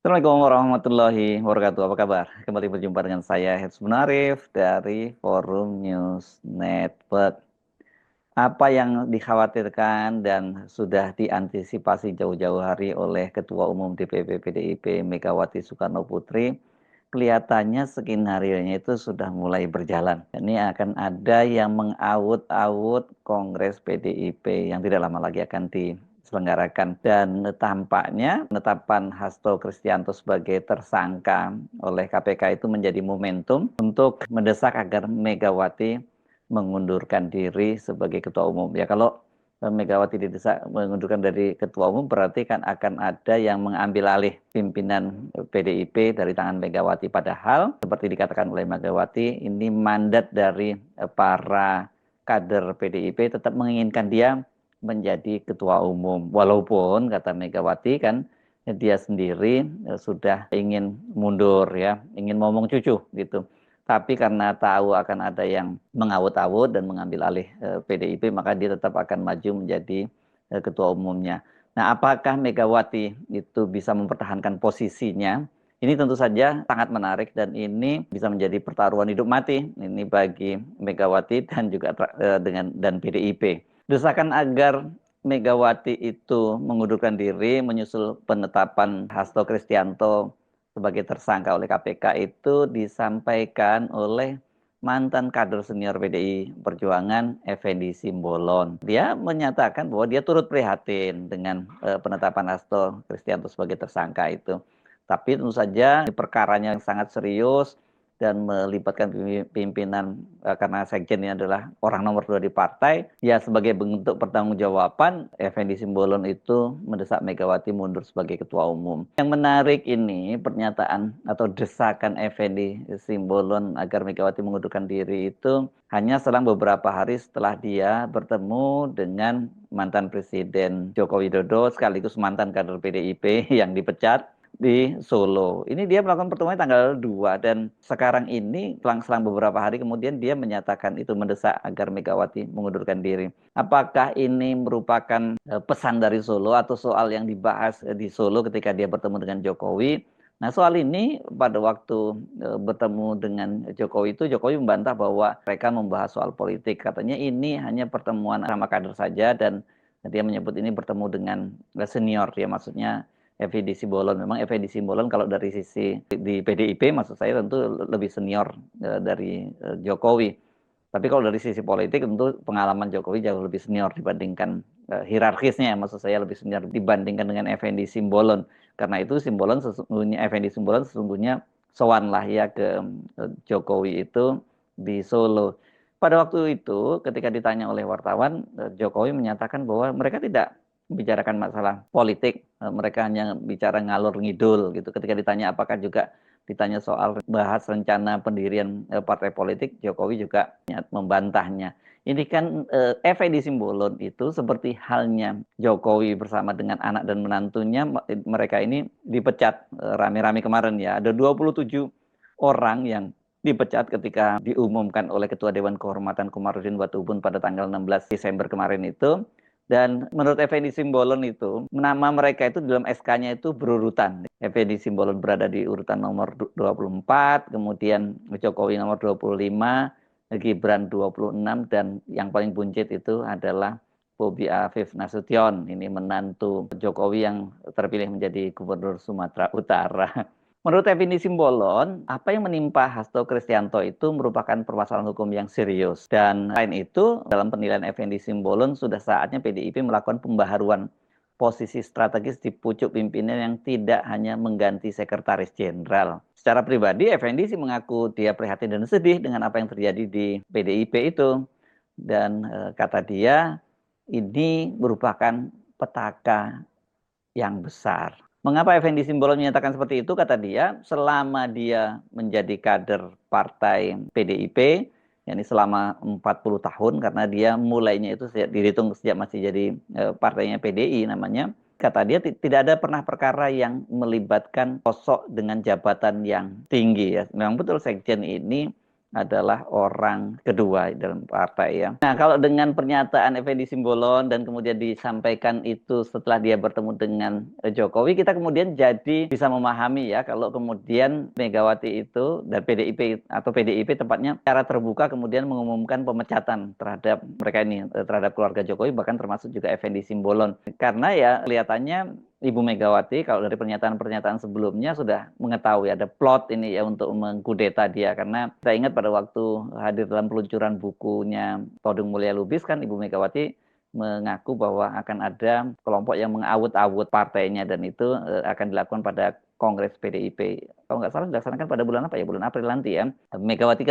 Assalamualaikum warahmatullahi wabarakatuh. Apa kabar? Kembali berjumpa dengan saya Hersman Munarif dari Forum News Network. Apa yang dikhawatirkan dan sudah diantisipasi jauh-jauh hari oleh Ketua Umum DPP PDIP Megawati Soekarno Putri, kelihatannya skenario-nya itu sudah mulai berjalan. Ini akan ada yang mengaut-aut Kongres PDIP yang tidak lama lagi akan diselenggarakan. Dan tampaknya penetapan Hasto Kristianto sebagai tersangka oleh KPK itu menjadi momentum untuk mendesak agar Megawati mengundurkan diri sebagai ketua umum. Ya kalau Megawati didesak mengundurkan dari ketua umum berarti kan akan ada yang mengambil alih pimpinan PDIP dari tangan Megawati. Padahal seperti dikatakan oleh Megawati, ini mandat dari para kader PDIP tetap menginginkan dia menjadi ketua umum. Walaupun kata Megawati kan dia sendiri sudah ingin mundur ya, ingin ngomong cucu gitu. Tapi karena tahu akan ada yang mengawut-awut dan mengambil alih PDIP, maka dia tetap akan maju menjadi ketua umumnya. Nah, apakah Megawati itu bisa mempertahankan posisinya? Ini tentu saja sangat menarik dan ini bisa menjadi pertaruhan hidup mati ini bagi Megawati dan juga dan PDIP. Desakan agar Megawati itu mengundurkan diri menyusul penetapan Hasto Kristianto sebagai tersangka oleh KPK itu disampaikan oleh mantan kader senior PDI Perjuangan Effendi Simbolon. Dia menyatakan bahwa dia turut prihatin dengan penetapan Hasto Kristianto sebagai tersangka itu. Tapi tentu saja perkaranya sangat serius dan melibatkan pimpinan karena sekjen ini adalah orang nomor 2 di partai, ya sebagai bentuk pertanggungjawaban Effendi Simbolon itu mendesak Megawati mundur sebagai ketua umum. Yang menarik ini pernyataan atau desakan Effendi Simbolon agar Megawati mengundurkan diri itu hanya selang beberapa hari setelah dia bertemu dengan mantan Presiden Joko Widodo sekaligus mantan kader PDIP yang dipecat di Solo. Ini dia melakukan pertemuan tanggal 2 dan sekarang ini selang beberapa hari kemudian dia menyatakan itu mendesak agar Megawati mengundurkan diri. Apakah ini merupakan pesan dari Solo atau soal yang dibahas di Solo ketika dia bertemu dengan Jokowi? Nah, soal ini pada waktu bertemu dengan Jokowi itu Jokowi membantah bahwa mereka membahas soal politik. Katanya ini hanya pertemuan sama kader saja dan dia menyebut ini bertemu dengan senior ya maksudnya Effendi Simbolon. Memang Effendi Simbolon kalau dari sisi di PDIP maksud saya tentu lebih senior dari Jokowi. Tapi kalau dari sisi politik tentu pengalaman Jokowi jauh lebih senior dibandingkan hierarkisnya maksud saya lebih senior dibandingkan dengan Effendi Simbolon. Karena itu Simbolon sesungguhnya Effendi Simbolon sesungguhnya sowan lah ya ke Jokowi itu di Solo. Pada waktu itu ketika ditanya oleh wartawan Jokowi menyatakan bahwa mereka tidak membicarakan masalah politik, mereka hanya bicara ngalor ngidul gitu. Ketika ditanya apakah juga ditanya soal bahas rencana pendirian partai politik, Jokowi juga membantahnya. Ini kan Effendi Simbolon itu seperti halnya Jokowi bersama dengan anak dan menantunya, mereka ini dipecat rame-rame kemarin ya. Ada 27 orang yang dipecat ketika diumumkan oleh Ketua Dewan Kehormatan Komarudin Watubun pada tanggal 16 Desember kemarin itu. Dan menurut Effendi Simbolon itu, nama mereka itu dalam SK-nya itu berurutan. Effendi Simbolon berada di urutan nomor 24, kemudian Jokowi nomor 25, Gibran 26, dan yang paling buncit itu adalah Bobi Afif Nasution. Ini menantu Jokowi yang terpilih menjadi Gubernur Sumatera Utara. Menurut Effendi Simbolon, apa yang menimpa Hasto Kristianto itu merupakan permasalahan hukum yang serius. Dan selain itu, dalam penilaian Effendi Simbolon, sudah saatnya PDIP melakukan pembaharuan posisi strategis di pucuk pimpinan yang tidak hanya mengganti sekretaris jenderal. Secara pribadi, Effendi sih mengaku dia prihatin dan sedih dengan apa yang terjadi di PDIP itu. Dan kata dia, ini merupakan petaka yang besar. Mengapa Effendi Simbolon menyatakan seperti itu? Kata dia, selama dia menjadi kader partai PDIP, yakni selama 40 tahun, karena dia mulainya itu dihitung sejak masih jadi partainya PDI namanya, kata dia tidak ada pernah perkara yang melibatkan sosok dengan jabatan yang tinggi ya. Memang betul sekjen ini adalah orang kedua dalam partai ya. Nah, kalau dengan pernyataan Effendi Simbolon dan kemudian disampaikan itu setelah dia bertemu dengan Jokowi, kita kemudian jadi bisa memahami ya kalau kemudian Megawati itu dan PDIP atau PDIP tepatnya secara terbuka kemudian mengumumkan pemecatan terhadap mereka ini, terhadap keluarga Jokowi, bahkan termasuk juga Effendi Simbolon. Karena ya kelihatannya Ibu Megawati kalau dari pernyataan-pernyataan sebelumnya sudah mengetahui ada plot ini ya untuk mengkudeta dia, karena saya ingat pada waktu hadir dalam peluncuran bukunya Todung Mulya Lubis kan Ibu Megawati mengaku bahwa akan ada kelompok yang mengawut-awut partainya dan itu akan dilakukan pada Kongres PDIP. Kalau nggak salah dilaksanakan pada bulan apa ya? Bulan April nanti ya. Megawati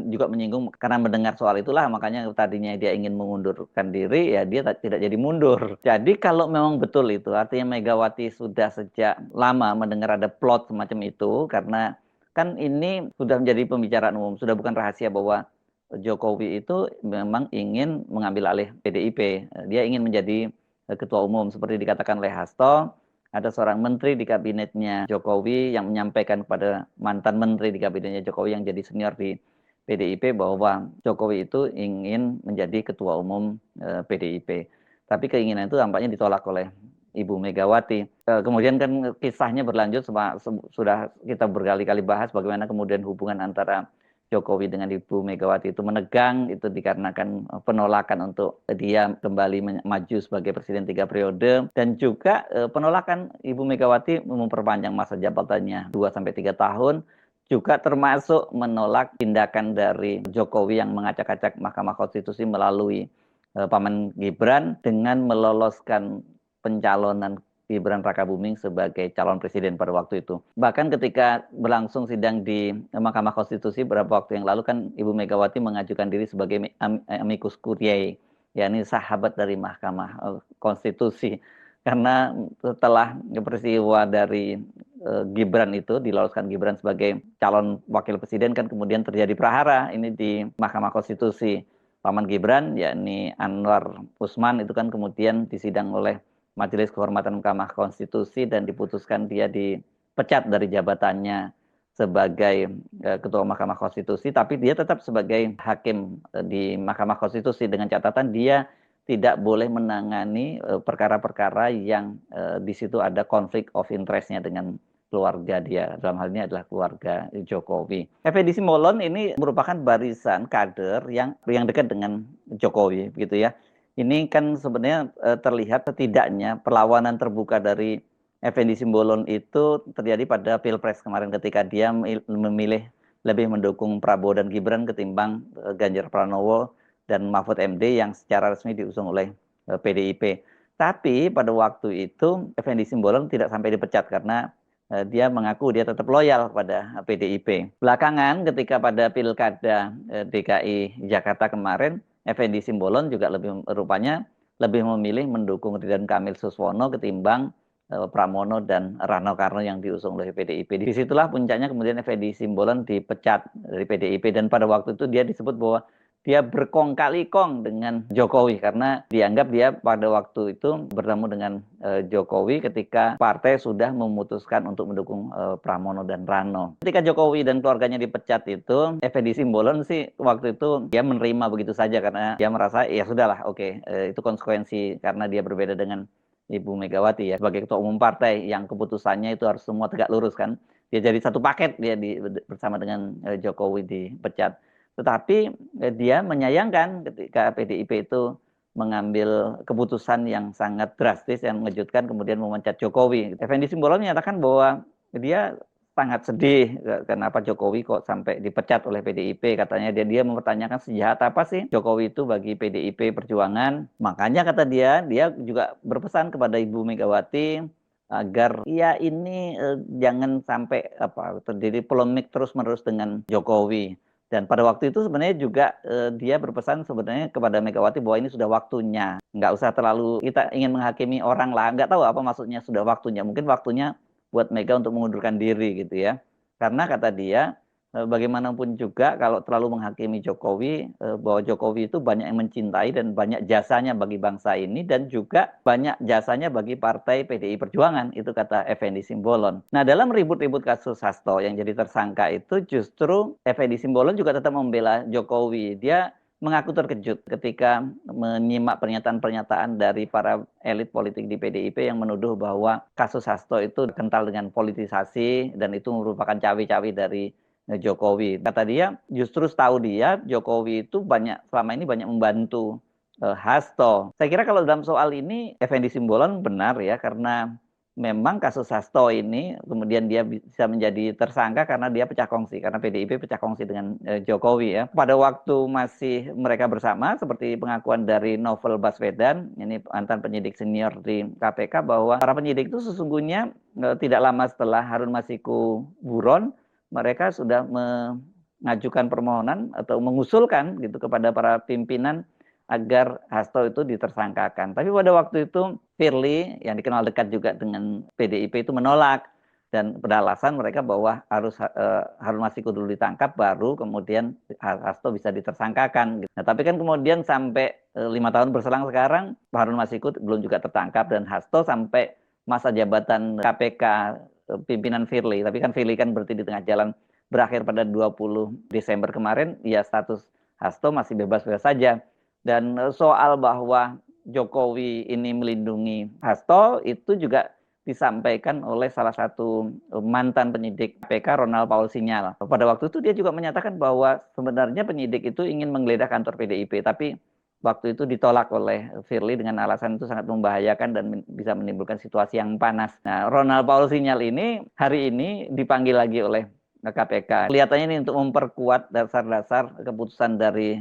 juga menyinggung karena mendengar soal itulah makanya tadinya dia ingin mengundurkan diri ya dia tidak jadi mundur. Jadi kalau memang betul itu artinya Megawati sudah sejak lama mendengar ada plot semacam itu karena kan ini sudah menjadi pembicaraan umum, sudah bukan rahasia bahwa Jokowi itu memang ingin mengambil alih PDIP. Dia ingin menjadi ketua umum seperti dikatakan oleh Hasto. Ada seorang menteri di kabinetnya Jokowi yang menyampaikan kepada mantan menteri di kabinetnya Jokowi yang jadi senior di PDIP bahwa Jokowi itu ingin menjadi ketua umum PDIP. Tapi keinginan itu tampaknya ditolak oleh Ibu Megawati. Kemudian kan kisahnya berlanjut, sudah kita berkali-kali bahas bagaimana kemudian hubungan antara Jokowi dengan Ibu Megawati itu menegang, itu dikarenakan penolakan untuk dia kembali maju sebagai presiden 3 periode dan juga penolakan Ibu Megawati memperpanjang masa jabatannya 2-3 tahun, juga termasuk menolak tindakan dari Jokowi yang mengacak-acak Mahkamah Konstitusi melalui Paman Gibran dengan meloloskan pencalonan Gibran Rakabuming sebagai calon presiden pada waktu itu. Bahkan ketika berlangsung sidang di Mahkamah Konstitusi beberapa waktu yang lalu kan Ibu Megawati mengajukan diri sebagai amicus curiae, yakni sahabat dari Mahkamah Konstitusi. Karena setelah peristiwa dari Gibran itu diloloskan Gibran sebagai calon wakil presiden kan kemudian terjadi prahara ini di Mahkamah Konstitusi. Paman Gibran yakni Anwar Usman itu kan kemudian disidang oleh Majelis Kehormatan Mahkamah Konstitusi dan diputuskan dia dipecat dari jabatannya sebagai Ketua Mahkamah Konstitusi, tapi dia tetap sebagai hakim di Mahkamah Konstitusi dengan catatan dia tidak boleh menangani perkara-perkara yang di situ ada konflik of interest-nya dengan keluarga dia. Dalam hal ini adalah keluarga Jokowi. Effendi Simbolon ini merupakan barisan kader yang dekat dengan Jokowi, begitu ya. Ini kan sebenarnya terlihat setidaknya perlawanan terbuka dari Effendi Simbolon itu terjadi pada Pilpres kemarin ketika dia memilih lebih mendukung Prabowo dan Gibran ketimbang Ganjar Pranowo dan Mahfud MD yang secara resmi diusung oleh PDIP. Tapi pada waktu itu Effendi Simbolon tidak sampai dipecat karena dia mengaku dia tetap loyal kepada PDIP. Belakangan ketika pada Pilkada DKI Jakarta kemarin, Effendi Simbolon juga rupanya lebih memilih mendukung Ridwan Kamil Suswono ketimbang Pramono dan Rano Karno yang diusung oleh PDIP. Disitulah puncaknya kemudian Effendi Simbolon dipecat dari PDIP dan pada waktu itu dia disebut bahwa dia berkong kali kong dengan Jokowi karena dianggap dia pada waktu itu bertemu dengan Jokowi ketika partai sudah memutuskan untuk mendukung Pramono dan Rano. Ketika Jokowi dan keluarganya dipecat itu, Effendi Simbolon sih waktu itu dia menerima begitu saja karena dia merasa ya sudahlah, oke, itu konsekuensi karena dia berbeda dengan Ibu Megawati ya sebagai ketua umum partai yang keputusannya itu harus semua tegak lurus kan. Dia jadi satu paket dia bersama dengan Jokowi dipecat. Tetapi dia menyayangkan ketika PDIP itu mengambil keputusan yang sangat drastis yang mengejutkan kemudian memecat Jokowi. Effendi Simbolon menyatakan bahwa dia sangat sedih kenapa Jokowi kok sampai dipecat oleh PDIP. Katanya dia mempertanyakan sejahat apa sih Jokowi itu bagi PDIP Perjuangan. Makanya kata dia juga berpesan kepada Ibu Megawati agar ya ini jangan sampai terjadi polemik terus-menerus dengan Jokowi. Dan pada waktu itu sebenarnya juga dia berpesan sebenarnya kepada Megawati bahwa ini sudah waktunya. Nggak usah terlalu kita ingin menghakimi orang lah. Nggak tahu apa maksudnya sudah waktunya. Mungkin waktunya buat Mega untuk mengundurkan diri gitu ya. Karena kata dia bagaimanapun juga kalau terlalu menghakimi Jokowi, bahwa Jokowi itu banyak yang mencintai dan banyak jasanya bagi bangsa ini dan juga banyak jasanya bagi partai PDI Perjuangan, itu kata Effendi Simbolon. Nah, dalam ribut-ribut kasus Hasto yang jadi tersangka itu justru Effendi Simbolon juga tetap membela Jokowi. Dia mengaku terkejut ketika menyimak pernyataan-pernyataan dari para elit politik di PDIP yang menuduh bahwa kasus Hasto itu kental dengan politisasi dan itu merupakan cawe-cawe dari Jokowi. Kata dia, justru setahu dia Jokowi itu selama ini banyak membantu Hasto. Saya kira kalau dalam soal ini Effendi Simbolon benar ya, karena memang kasus Hasto ini kemudian dia bisa menjadi tersangka karena dia pecah kongsi, karena PDIP pecah kongsi dengan Jokowi ya. Pada waktu masih mereka bersama, seperti pengakuan dari Novel Baswedan, ini mantan penyidik senior di KPK, bahwa para penyidik itu sesungguhnya tidak lama setelah Harun Masiku buron, mereka sudah mengajukan permohonan atau mengusulkan gitu kepada para pimpinan agar Hasto itu ditersangkakan. Tapi pada waktu itu Firly yang dikenal dekat juga dengan PDIP itu menolak dan beralasan mereka bahwa harus Harun Masiku dulu ditangkap baru kemudian Hasto bisa ditersangkakan. Nah, tapi kan kemudian sampai 5 tahun berselang sekarang Harun Masiku belum juga tertangkap dan Hasto sampai masa jabatan KPK pimpinan Firly, tapi kan Firly kan berarti di tengah jalan berakhir pada 20 Desember kemarin, ya status Hasto masih bebas-bebas saja. Dan soal bahwa Jokowi ini melindungi Hasto itu juga disampaikan oleh salah satu mantan penyidik KPK, Ronald Paul Sinyal. Pada waktu itu dia juga menyatakan bahwa sebenarnya penyidik itu ingin menggeledah kantor PDIP, tapi waktu itu ditolak oleh Firly dengan alasan itu sangat membahayakan dan bisa menimbulkan situasi yang panas. Nah, Ronald Paul Sinyal ini hari ini dipanggil lagi oleh KPK. Kelihatannya ini untuk memperkuat dasar-dasar keputusan dari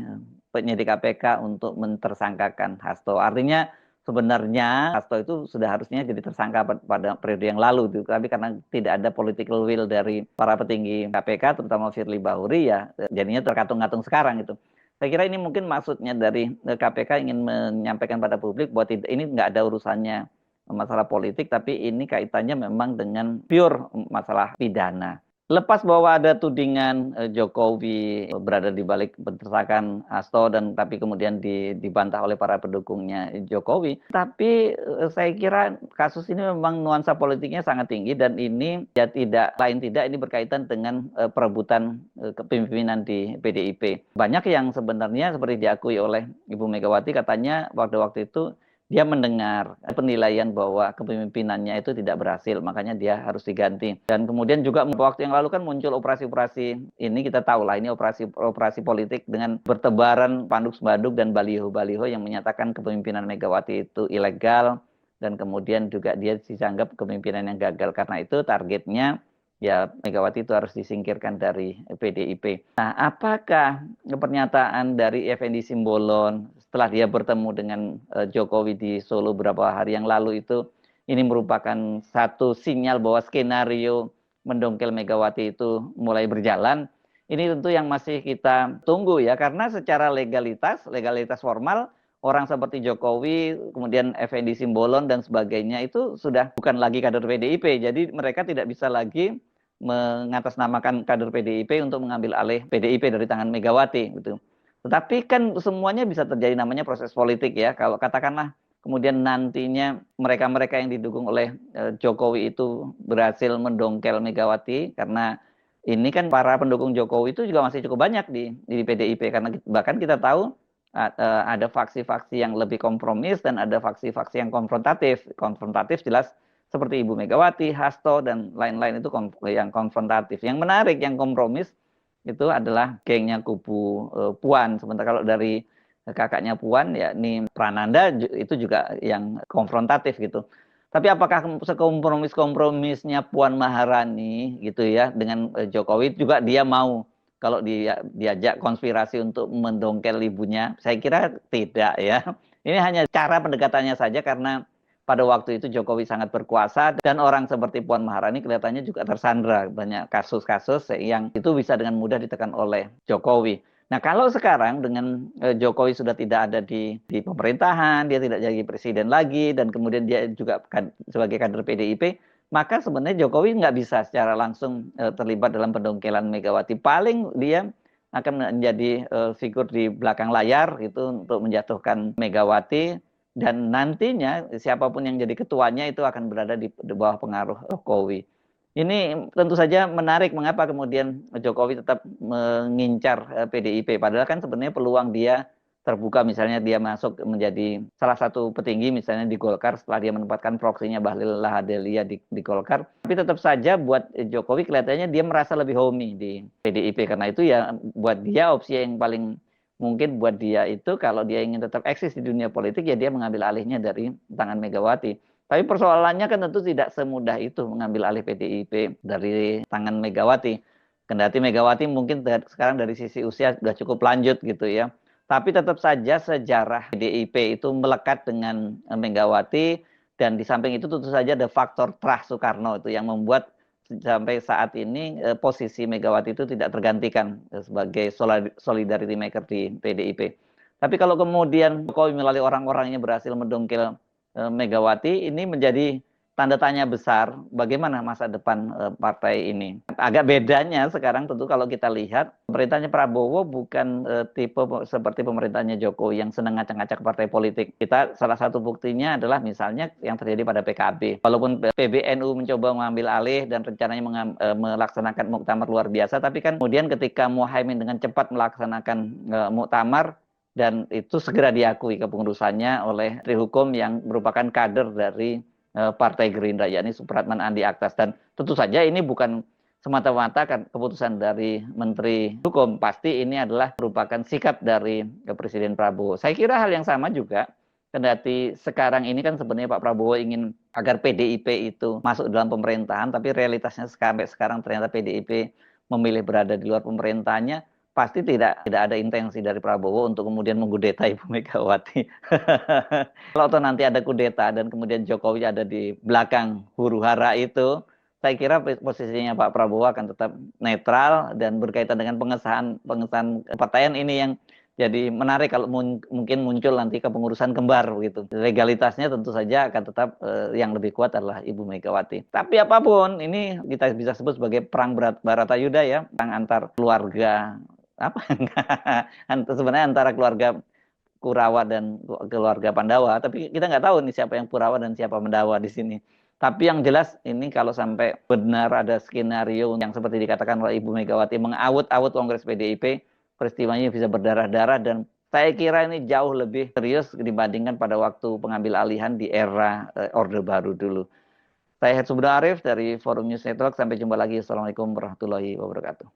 penyidik KPK untuk mentersangkakan Hasto. Artinya sebenarnya Hasto itu sudah harusnya jadi tersangka pada periode yang lalu, tapi karena tidak ada political will dari para petinggi KPK, terutama Firly Bahuri, ya jadinya terkatung-katung sekarang itu. Saya kira ini mungkin maksudnya dari KPK ingin menyampaikan pada publik bahwa ini nggak ada urusannya masalah politik, tapi ini kaitannya memang dengan pure masalah pidana. Lepas bahwa ada tudingan Jokowi berada di balik pentersangkaan Hasto dan tapi kemudian dibantah oleh para pendukungnya Jokowi, tapi saya kira kasus ini memang nuansa politiknya sangat tinggi dan ini ya tidak ini berkaitan dengan perebutan kepemimpinan di PDIP. Banyak yang sebenarnya seperti diakui oleh Ibu Megawati, katanya waktu itu dia mendengar penilaian bahwa kepemimpinannya itu tidak berhasil, makanya dia harus diganti. Dan kemudian juga waktu yang lalu kan muncul operasi-operasi ini, kita tahu lah ini operasi politik dengan bertebaran panduk-spanduk dan baliho-baliho yang menyatakan kepemimpinan Megawati itu ilegal dan kemudian juga dia dianggap kepemimpinan yang gagal. Karena itu targetnya ya Megawati itu harus disingkirkan dari PDIP. Nah, apakah pernyataan dari Effendi Simbolon setelah dia bertemu dengan Jokowi di Solo beberapa hari yang lalu itu ini merupakan satu sinyal bahwa skenario mendongkel Megawati itu mulai berjalan? Ini tentu yang masih kita tunggu ya, karena secara legalitas formal orang seperti Jokowi, kemudian Effendi Simbolon dan sebagainya itu sudah bukan lagi kader PDIP. Jadi mereka tidak bisa lagi mengatasnamakan kader PDIP untuk mengambil alih PDIP dari tangan Megawati gitu. Tetapi kan semuanya bisa terjadi, namanya proses politik ya. Kalau katakanlah kemudian nantinya mereka-mereka yang didukung oleh Jokowi itu berhasil mendongkel Megawati, karena ini kan para pendukung Jokowi itu juga masih cukup banyak di PDIP, karena bahkan kita tahu ada faksi-faksi yang lebih kompromis dan ada faksi-faksi yang konfrontatif. Konfrontatif jelas seperti Ibu Megawati, Hasto, dan lain-lain itu yang konfrontatif. Yang menarik, yang kompromis itu adalah gengnya kubu Puan. Sementara kalau dari kakaknya Puan, ya ini Prananda itu juga yang konfrontatif gitu. Tapi apakah sekompromis-kompromisnya Puan Maharani gitu ya dengan Jokowi juga dia mau kalau diajak konspirasi untuk mendongkel ibunya? Saya kira tidak ya. Ini hanya cara pendekatannya saja, karena pada waktu itu Jokowi sangat berkuasa dan orang seperti Puan Maharani kelihatannya juga tersandra banyak kasus-kasus yang itu bisa dengan mudah ditekan oleh Jokowi. Nah, kalau sekarang dengan Jokowi sudah tidak ada di pemerintahan, dia tidak jadi presiden lagi dan kemudian dia juga sebagai kader PDIP, maka sebenarnya Jokowi nggak bisa secara langsung terlibat dalam pendongkelan Megawati. Paling dia akan menjadi figur di belakang layar itu untuk menjatuhkan Megawati, dan nantinya siapapun yang jadi ketuanya itu akan berada di bawah pengaruh Jokowi. Ini tentu saja menarik mengapa kemudian Jokowi tetap mengincar PDIP. Padahal kan sebenarnya peluang dia terbuka, misalnya dia masuk menjadi salah satu petinggi misalnya di Golkar setelah dia menempatkan proksinya Bahlil Lahadalia di Golkar. Tapi tetap saja buat Jokowi kelihatannya dia merasa lebih homey di PDIP. Karena itu ya buat dia opsi yang paling mungkin buat dia itu kalau dia ingin tetap eksis di dunia politik ya dia mengambil alihnya dari tangan Megawati. Tapi persoalannya kan tentu tidak semudah itu mengambil alih PDIP dari tangan Megawati. Kendati Megawati mungkin sekarang dari sisi usia sudah cukup lanjut gitu ya. Tapi tetap saja sejarah PDIP itu melekat dengan Megawati, dan di samping itu tentu saja ada faktor trust Soekarno itu yang membuat sampai saat ini posisi Megawati itu tidak tergantikan sebagai solidarity maker di PDIP. Tapi kalau kemudian Jokowi melalui orang-orangnya berhasil mendongkel Megawati, ini menjadi tanda tanya besar bagaimana masa depan partai ini. Agak bedanya sekarang tentu kalau kita lihat pemerintahnya Prabowo bukan tipe seperti pemerintahnya Jokowi yang senang ngacak-ngacak partai politik. Kita salah satu buktinya adalah misalnya yang terjadi pada PKB. Walaupun PBNU mencoba mengambil alih dan rencananya melaksanakan muktamar luar biasa, tapi kan kemudian ketika Muhaimin dengan cepat melaksanakan muktamar, dan itu segera diakui kepengurusannya oleh Menteri Hukum yang merupakan kader dari Partai Gerindra, yakni Supratman Andi Aktas. Dan tentu saja ini bukan semata-mata kan keputusan dari Menteri Hukum, pasti ini adalah merupakan sikap dari Presiden Prabowo. Saya kira hal yang sama juga, kendati sekarang ini kan sebenarnya Pak Prabowo ingin agar PDIP itu masuk dalam pemerintahan, tapi realitasnya sampai sekarang ternyata PDIP memilih berada di luar pemerintahannya. Pasti tidak ada intensi dari Prabowo untuk kemudian mengkudeta Ibu Megawati. Kalau nanti ada kudeta dan kemudian Jokowi ada di belakang huru-hara itu, saya kira posisinya Pak Prabowo akan tetap netral, dan berkaitan dengan pengesahan kepartaian ini yang jadi menarik kalau mungkin muncul nanti kepengurusan kembar begitu. Legalitasnya tentu saja akan tetap yang lebih kuat adalah Ibu Megawati. Tapi apapun ini kita bisa sebut sebagai perang Baratayuda ya, perang antar keluarga apa sebenarnya antara keluarga Kurawa dan keluarga Pandawa, tapi kita nggak tahu nih siapa yang Kurawa dan siapa Pandawa di sini. Tapi yang jelas ini kalau sampai benar ada skenario yang seperti dikatakan oleh Ibu Megawati mengaut-aut Kongres PDIP, peristiwanya bisa berdarah-darah, dan saya kira ini jauh lebih serius dibandingkan pada waktu pengambil alihan di era Orde Baru dulu. Saya Hersubda Arif dari Forum News Network. Sampai jumpa lagi. Assalamualaikum warahmatullahi wabarakatuh.